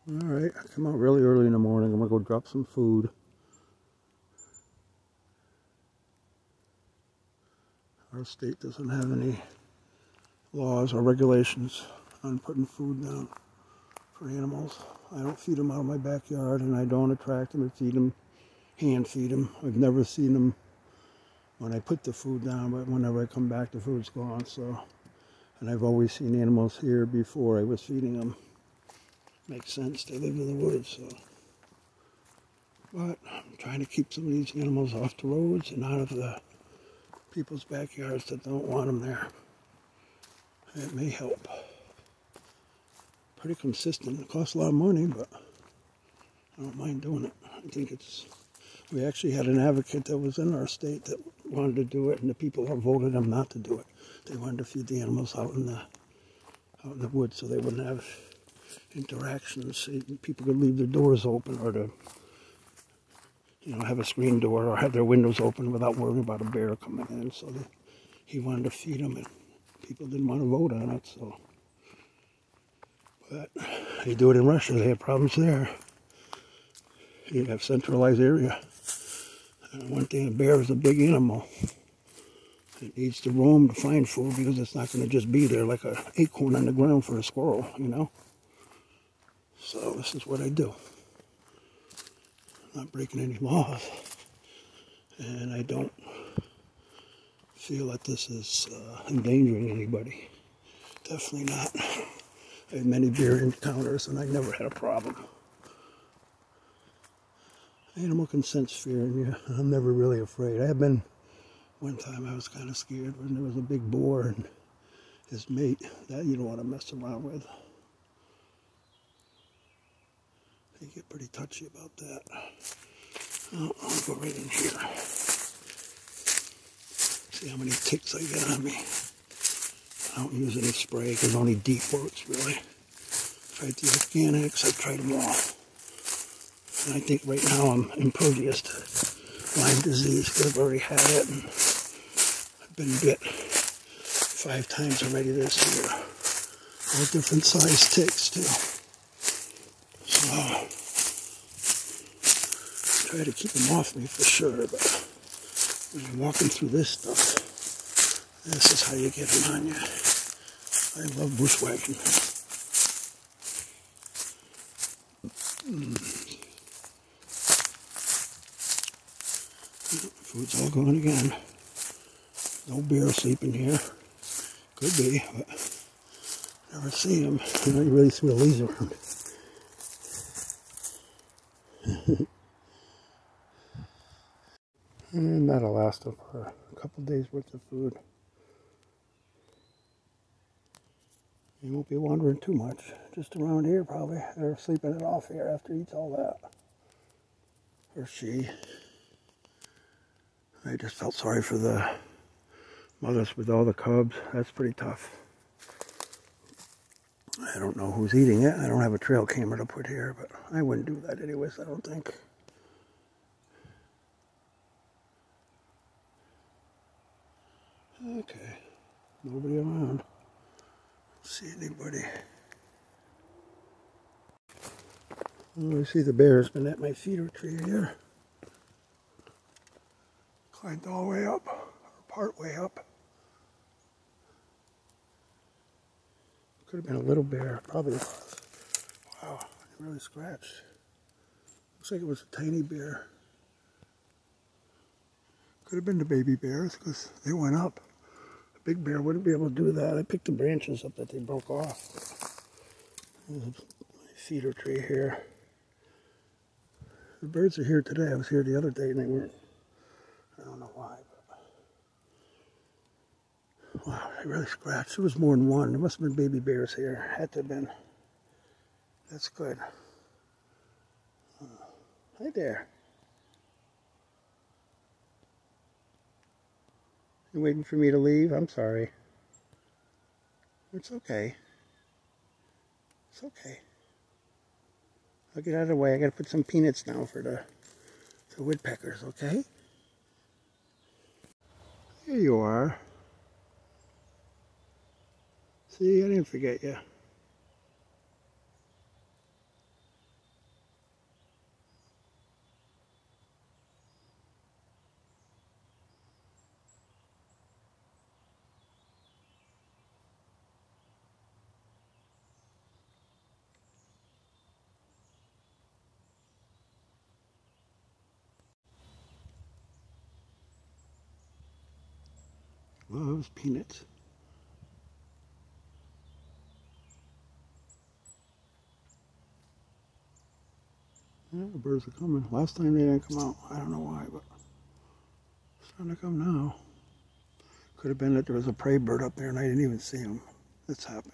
Alright, I come out really early in the morning. I'm going to go drop some food. Our state doesn't have any laws or regulations on putting food down for animals. I don't feed them out of my backyard, and I don't attract them or feed them, hand feed them. I've never seen them when I put the food down, but whenever I come back, the food's gone. So, and I've always seen animals here before I was feeding them. Makes sense. They live in the woods, so. But I'm trying to keep some of these animals off the roads and out of the people's backyards that don't want them there. It may help. Pretty consistent. It costs a lot of money, but I don't mind doing it. I think it's. We actually had an advocate that was in our state that wanted to do it, and the people voted him not to do it. They wanted to feed the animals out in the woods, so they wouldn't have interactions. People could leave their doors open, or to, have a screen door, or have their windows open without worrying about a bear coming in. So he wanted to feed them, and people didn't want to vote on it. So, but they do it in Russia. They have problems there. You have centralized area. One thing, a bear is a big animal. It needs to roam to find food because it's not going to just be there like an acorn on the ground for a squirrel, So this is what I do. I'm not breaking any laws. And I don't feel that this is endangering anybody. Definitely not. I had many bear encounters and I never had a problem. Animal can sense fear in you. I'm never really afraid. I have been, one time I was kind of scared when there was a big boar and his mate. That you don't want to mess around with. They get pretty touchy about that. Oh, I'll go right in here. See how many ticks I get on me. I don't use any spray because only deep works really. Tried the organics, I've tried them all. And I think right now I'm impervious to Lyme disease because I've already had it and I've been bit 5 times already this year. All different size ticks too. So try to keep them off me for sure, but when you're walking through this stuff, this is how you get them on you. I love bushwhacking. Food's all gone again. No bear sleeping here. Could be, but never see them. You really see the leaves around. And that'll last them for a couple days worth of food. You won't be wandering too much. Just around here probably. They're sleeping it off here after he eats all that. Or she. I just felt sorry for the mothers with all the cubs. That's pretty tough. I don't know who's eating it. I don't have a trail camera to put here, but I wouldn't do that anyways, I don't think. Okay. Nobody around. Don't see anybody. Oh, I see the bear's been at my feeder tree here. Climbed all the way up, or part way up. Could have been a little bear, probably was. Wow, it really scratched. Looks like it was a tiny bear. Could have been the baby bears because they went up. A big bear wouldn't be able to do that. I picked the branches up that they broke off. There's my feeder tree here. The birds are here today. I was here the other day and they weren't. I don't know why. But wow, they really scratched. There was more than one. There must have been baby bears here. Had to have been. That's good. Hi there. You waiting for me to leave? I'm sorry. It's okay. It's okay. I'll get out of the way. I gotta put some peanuts down for the woodpeckers, okay? Here you are. See, I didn't forget you. Oh, it was peanuts. Yeah, the birds are coming. Last time they didn't come out. I don't know why, but it's starting to come now. Could have been that there was a prey bird up there and I didn't even see him. It's happened.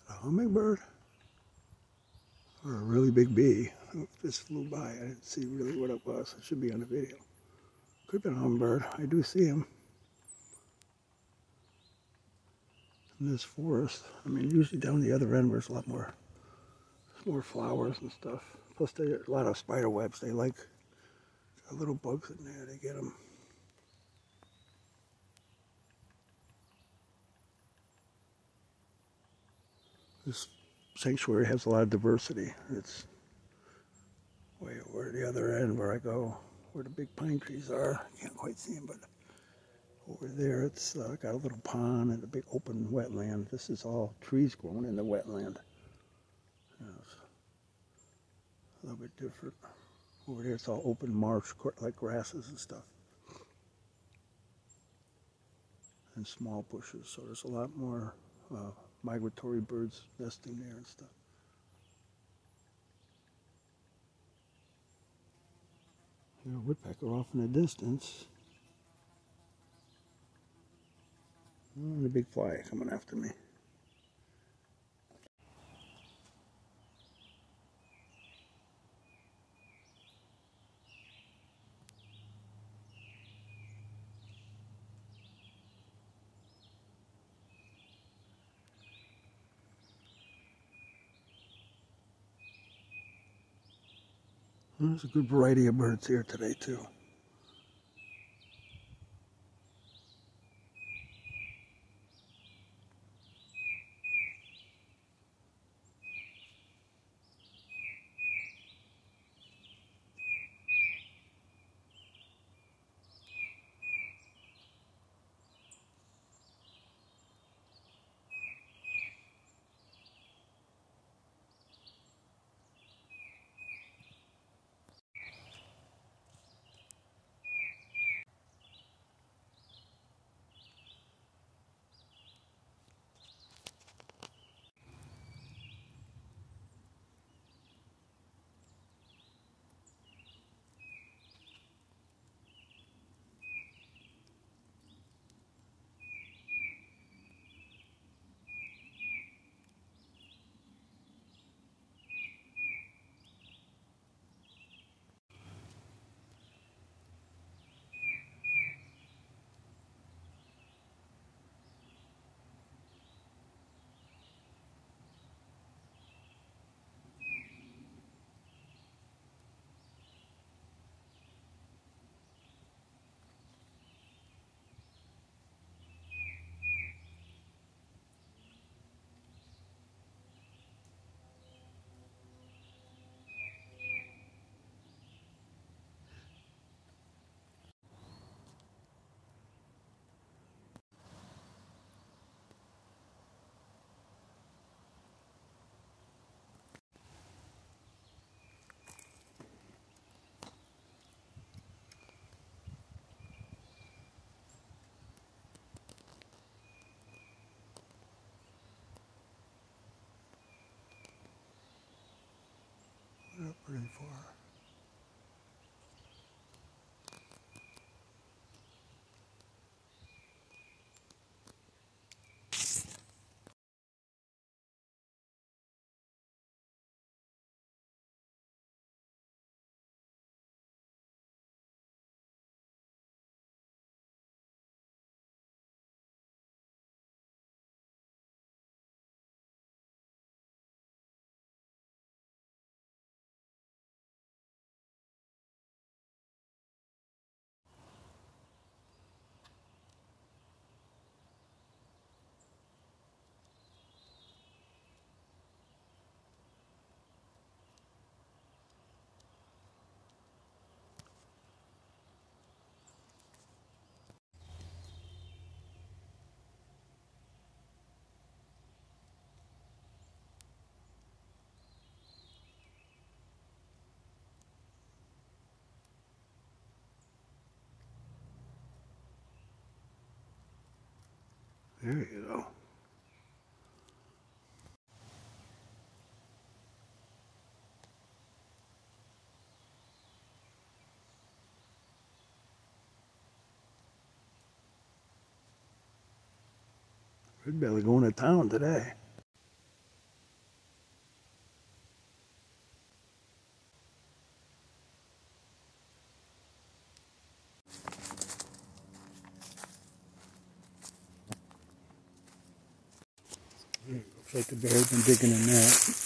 A hummingbird or a really big bee. It just flew by. I didn't see really what it was. It should be on the video. Could have been a hummingbird. I do see him in this forest. I mean, usually down the other end, there's a lot more flowers and stuff. Plus, there's a lot of spider webs. They like the little bugs in there. They get them. This sanctuary has a lot of diversity. It's way over the other end where I go, where the big pine trees are. I can't quite see them, but over there it's got a little pond and a big open wetland. This is all trees growing in the wetland. It's a little bit different. Over there it's all open marsh, like grasses and stuff. And small bushes, so there's a lot more migratory birds nesting there and stuff. You know, woodpecker off in the distance. Oh, and a big fly coming after me. Well, there's a good variety of birds here today too. Not pretty far. There you go. Red belly going to town today. Looks like the bear's been digging in that.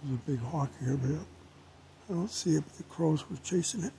There's a big hawk here, but I don't see it, but the crows were chasing it.